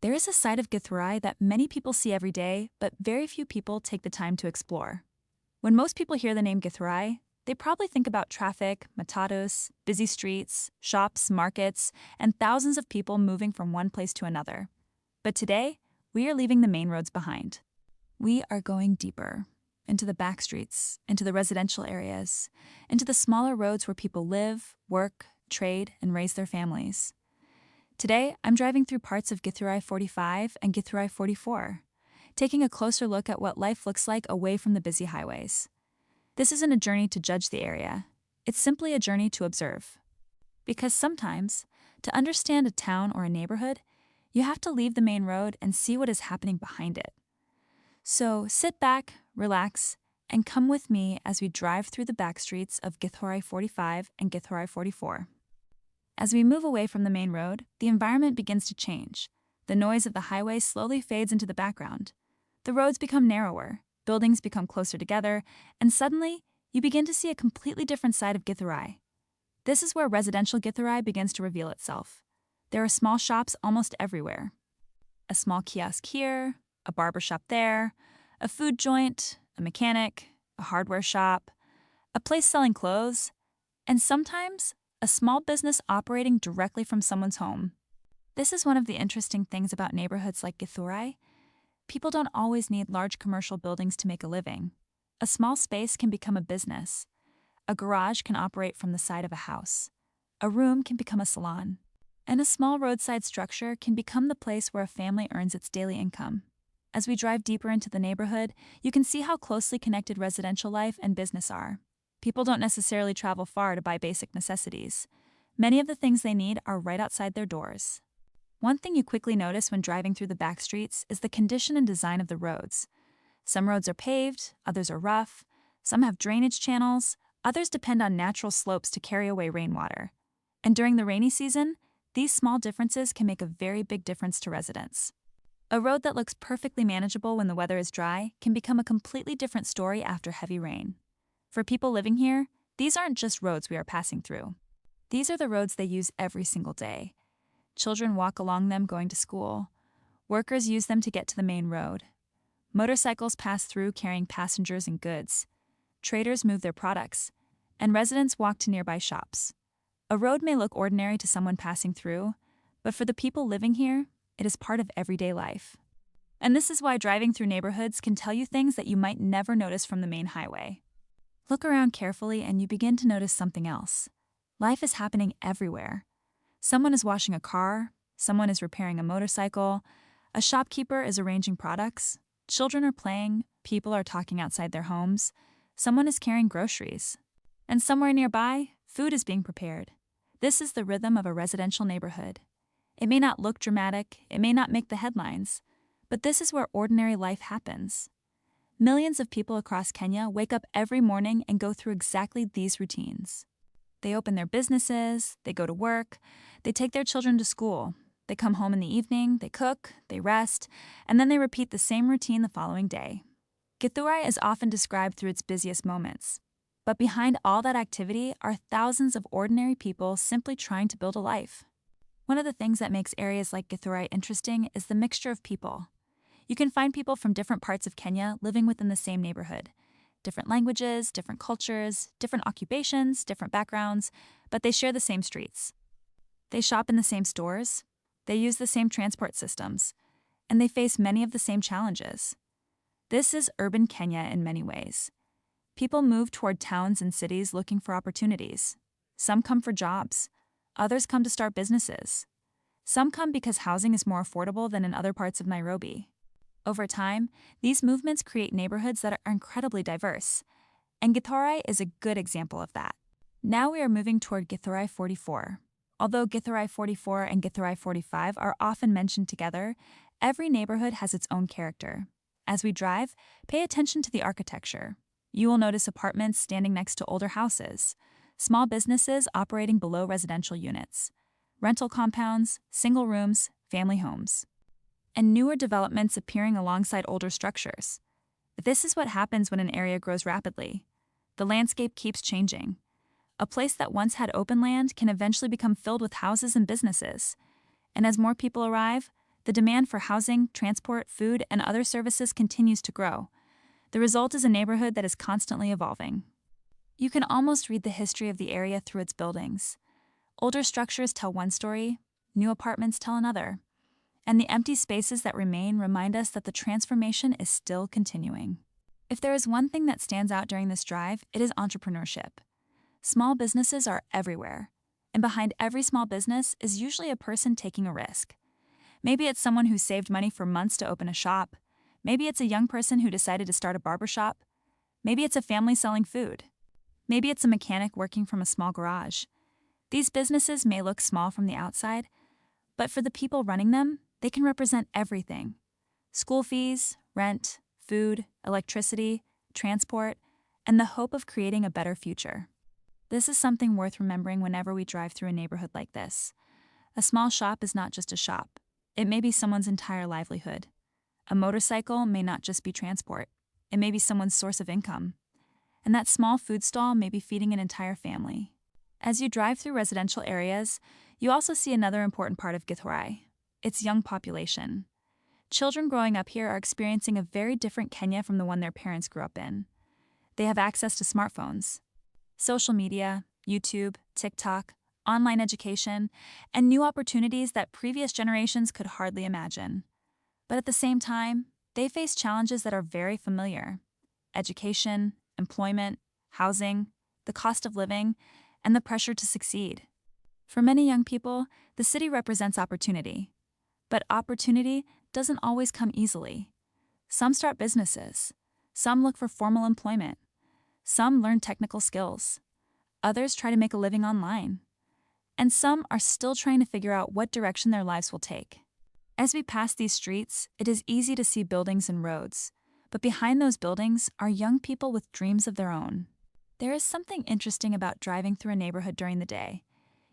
There is a side of Githurai that many people see every day, but very few people take the time to explore. When most people hear the name Githurai, they probably think about traffic, matados, busy streets, shops, markets, and thousands of people moving from one place to another. But today, we are leaving the main roads behind. We are going deeper, into the back streets, into the residential areas, into the smaller roads where people live, work, trade, and raise their families. Today, I'm driving through parts of Githurai 45 and Githurai 44, taking a closer look at what life looks like away from the busy highways. This isn't a journey to judge the area, it's simply a journey to observe. Because sometimes, to understand a town or a neighborhood, you have to leave the main road and see what is happening behind it. So sit back, relax, and come with me as we drive through the back streets of Githurai 45 and Githurai 44. As we move away from the main road, the environment begins to change. The noise of the highway slowly fades into the background. The roads become narrower, buildings become closer together, and suddenly, you begin to see a completely different side of Githurai. This is where residential Githurai begins to reveal itself. There are small shops almost everywhere. A small kiosk here, a barber shop there, a food joint, a mechanic, a hardware shop, a place selling clothes, and sometimes a small business operating directly from someone's home. This is one of the interesting things about neighborhoods like Githurai. People don't always need large commercial buildings to make a living. A small space can become a business. A garage can operate from the side of a house. A room can become a salon. And a small roadside structure can become the place where a family earns its daily income. As we drive deeper into the neighborhood, you can see how closely connected residential life and business are. People don't necessarily travel far to buy basic necessities. Many of the things they need are right outside their doors. One thing you quickly notice when driving through the back streets is the condition and design of the roads. Some roads are paved, others are rough, some have drainage channels, others depend on natural slopes to carry away rainwater. And during the rainy season, these small differences can make a very big difference to residents. A road that looks perfectly manageable when the weather is dry can become a completely different story after heavy rain. For people living here, these aren't just roads we are passing through. These are the roads they use every single day. Children walk along them going to school. Workers use them to get to the main road. Motorcycles pass through carrying passengers and goods. Traders move their products. And residents walk to nearby shops. A road may look ordinary to someone passing through, but for the people living here, it is part of everyday life. And this is why driving through neighborhoods can tell you things that you might never notice from the main highway. Look around carefully and you begin to notice something else. Life is happening everywhere. Someone is washing a car, someone is repairing a motorcycle, a shopkeeper is arranging products, children are playing, people are talking outside their homes, someone is carrying groceries. And somewhere nearby, food is being prepared. This is the rhythm of a residential neighborhood. It may not look dramatic, it may not make the headlines, but this is where ordinary life happens. Millions of people across Kenya wake up every morning and go through exactly these routines. They open their businesses, they go to work, they take their children to school, they come home in the evening, they cook, they rest, and then they repeat the same routine the following day. Githurai is often described through its busiest moments. But behind all that activity are thousands of ordinary people simply trying to build a life. One of the things that makes areas like Githurai interesting is the mixture of people. You can find people from different parts of Kenya living within the same neighborhood. Different languages, different cultures, different occupations, different backgrounds, but they share the same streets. They shop in the same stores, they use the same transport systems, and they face many of the same challenges. This is urban Kenya in many ways. People move toward towns and cities looking for opportunities. Some come for jobs. Others come to start businesses. Some come because housing is more affordable than in other parts of Nairobi. Over time, these movements create neighborhoods that are incredibly diverse, and Githurai is a good example of that. Now we are moving toward Githurai 44. Although Githurai 44 and Githurai 45 are often mentioned together, every neighborhood has its own character. As we drive, pay attention to the architecture. You will notice apartments standing next to older houses, small businesses operating below residential units, rental compounds, single rooms, family homes, and newer developments appearing alongside older structures. This is what happens when an area grows rapidly. The landscape keeps changing. A place that once had open land can eventually become filled with houses and businesses. And as more people arrive, The demand for housing, transport, food, and other services continues to grow. The result is a neighborhood that is constantly evolving. You can almost read the history of the area through its buildings. Older structures tell one story, new apartments tell another. And the empty spaces that remind us that the transformation is still continuing. If there is one thing that stands out during this drive, it is entrepreneurship. Small businesses are everywhere, and behind every small business is usually a person taking a risk. Maybe it's someone who saved money for months to open a shop. Maybe it's a young person who decided to start a barbershop. Maybe it's a family selling food. Maybe it's a mechanic working from a small garage. These businesses may look small from the outside, but for the people running them, they can represent everything: school fees, rent, food, electricity, transport, and the hope of creating a better future. This is something worth remembering whenever we drive through a neighborhood like this. A small shop is not just a shop. It may be someone's entire livelihood. A motorcycle may not just be transport. It may be someone's source of income. And that small food stall may be feeding an entire family. As you drive through residential areas, you also see another important part of Githurai: its young population. Children growing up here are experiencing a very different Kenya from the one their parents grew up in. They have access to smartphones, social media, YouTube, TikTok, online education, and new opportunities that previous generations could hardly imagine. But at the same time, they face challenges that are very familiar: education, employment, housing, the cost of living, and the pressure to succeed. For many young people, the city represents opportunity. But opportunity doesn't always come easily. Some start businesses. Some look for formal employment. Some learn technical skills. Others try to make a living online. And some are still trying to figure out what direction their lives will take. As we pass these streets, it is easy to see buildings and roads. But behind those buildings are young people with dreams of their own. There is something interesting about driving through a neighborhood during the day.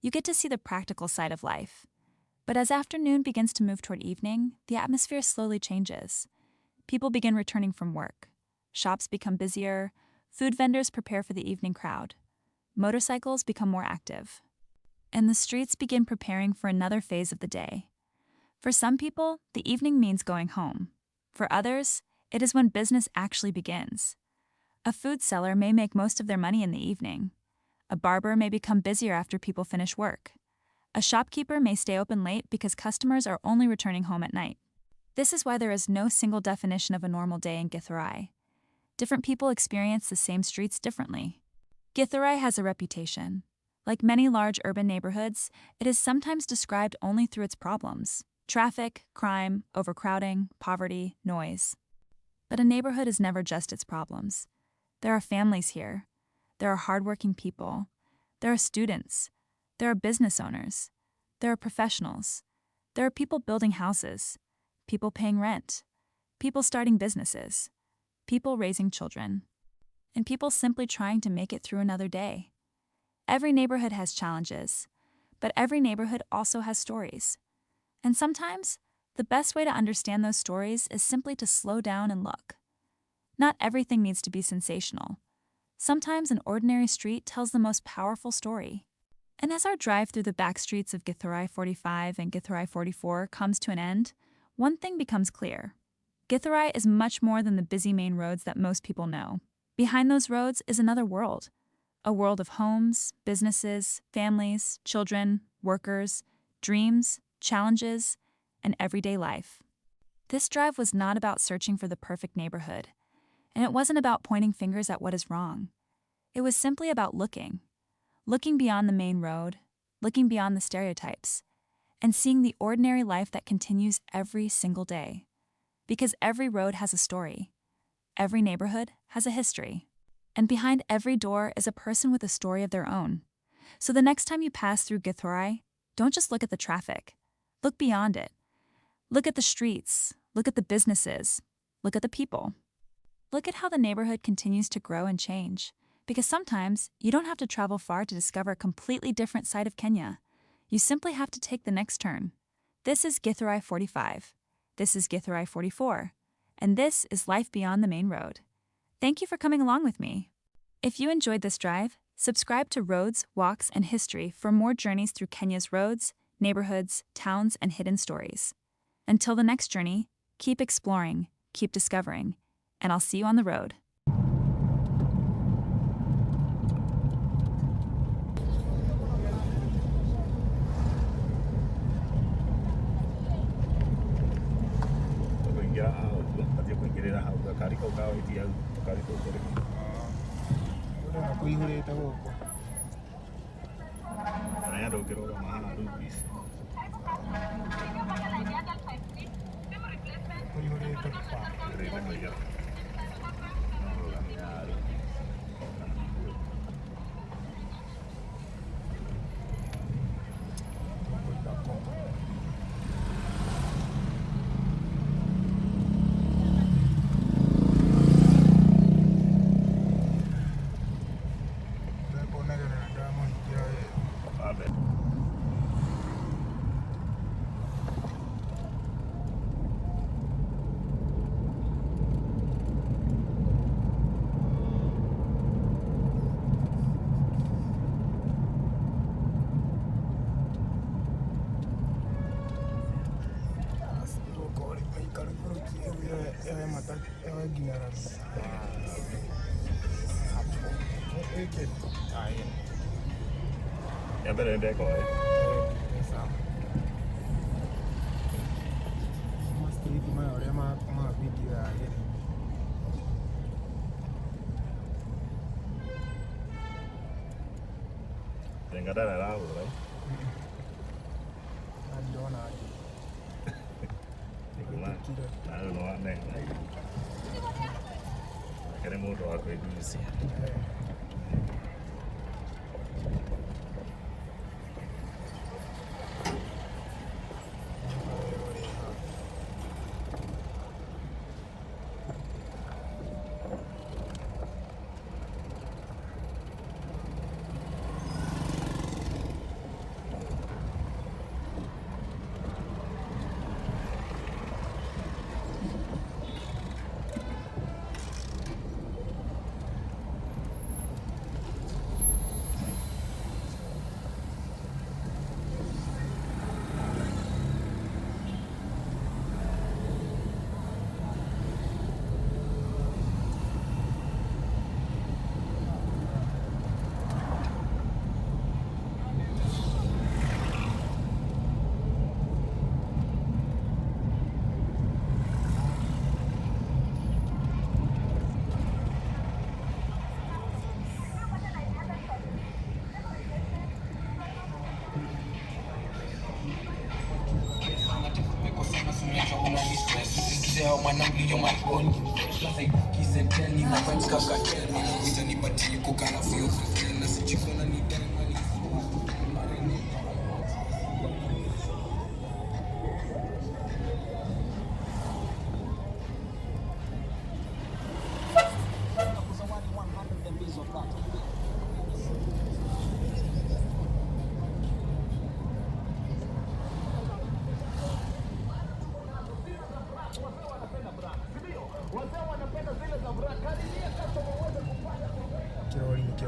You get to see the practical side of life. But as afternoon begins to move toward evening, the atmosphere slowly changes. People begin returning from work. Shops become busier. Food vendors prepare for the evening crowd. Motorcycles become more active. And the streets begin preparing for another phase of the day. For some people, the evening means going home. For others, it is when business actually begins. A food seller may make most of their money in the evening. A barber may become busier after people finish work. A shopkeeper may stay open late because customers are only returning home at night. This is why there is no single definition of a normal day in Githurai. Different people experience the same streets differently. Githurai has a reputation. Like many large urban neighborhoods, it is sometimes described only through its problems: traffic, crime, overcrowding, poverty, noise. But a neighborhood is never just its problems. There are families here. There are hardworking people. There are students. There are business owners. There are professionals. There are people building houses, people paying rent, people starting businesses, people raising children, and people simply trying to make it through another day. Every neighborhood has challenges, but every neighborhood also has stories. And sometimes, the best way to understand those stories is simply to slow down and look. Not everything needs to be sensational. Sometimes an ordinary street tells the most powerful story. And as our drive through the back streets of Githurai 45 and Githurai 44 comes to an end, one thing becomes clear. Githurai is much more than the busy main roads that most people know. Behind those roads is another world. A world of homes, businesses, families, children, workers, dreams, challenges, and everyday life. This drive was not about searching for the perfect neighborhood, and it wasn't about pointing fingers at what is wrong. It was simply about looking beyond the main road, looking beyond the stereotypes, and seeing the ordinary life that continues every single day. Because every road has a story. Every neighborhood has a history. And behind every door is a person with a story of their own. So the next time you pass through Githurai, don't just look at the traffic. Look beyond it. Look at the streets. Look at the businesses. Look at the people. Look at how the neighborhood continues to grow and change. Because sometimes you don't have to travel far to discover a completely different side of Kenya. You simply have to take the next turn. This is Githurai 45. This is Githurai 44. And this is life beyond the main road. Thank you for coming along with me. If you enjoyed this drive, subscribe to Roads, Walks, and History for more journeys through Kenya's roads, neighborhoods, towns, and hidden stories. Until the next journey, keep exploring, keep discovering, and I'll see you on the road. Ya bener deh kok. Mas tuh itu mah orang mah video aja. Tenga ada lah, right? Andona. I don't know what name. Queremos robar con Lucia.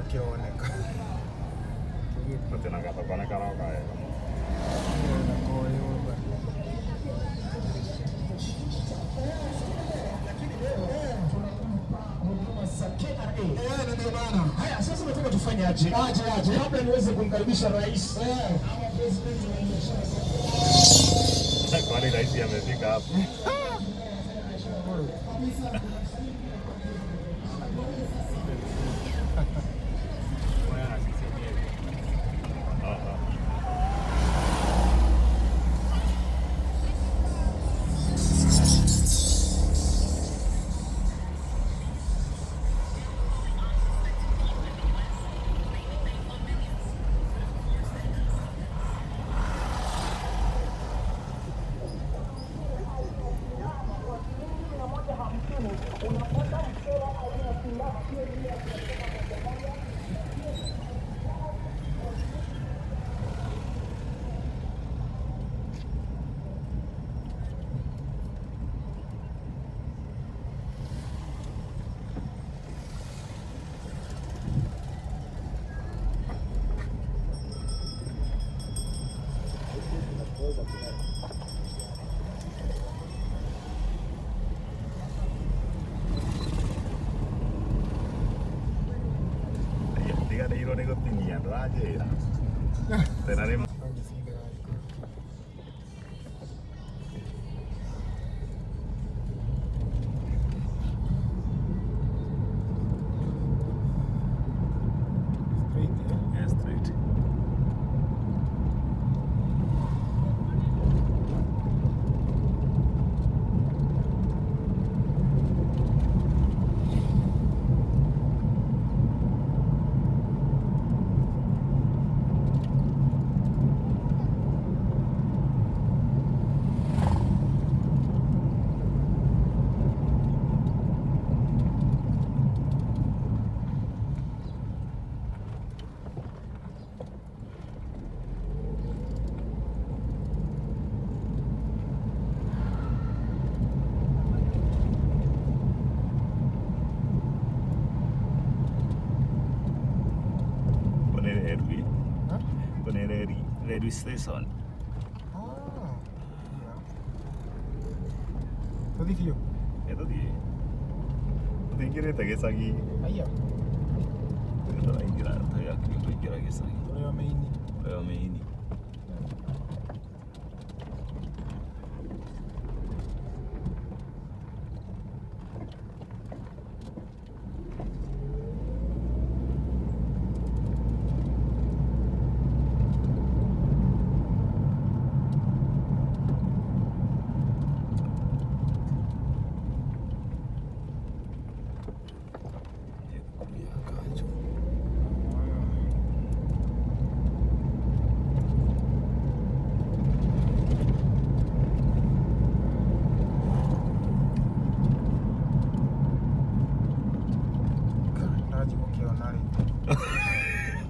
Kioneka. Nanti nangkap apa nak karaoke ya? Ndio maana. Haya sasa tunataka tufanye aje? Labda niweze kumkaribisha rais. Ama president wa biashara. Kwani rais amefika hapo? Unapata mchoro aina fulani ya Railway station. Tadi view. Itu dia. Kira tak kisah lagi. Ayah. Kita lagi kira tak ya kira kisah lagi. Lewat ini.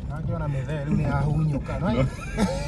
Najiona methali ni ahunyuka, right?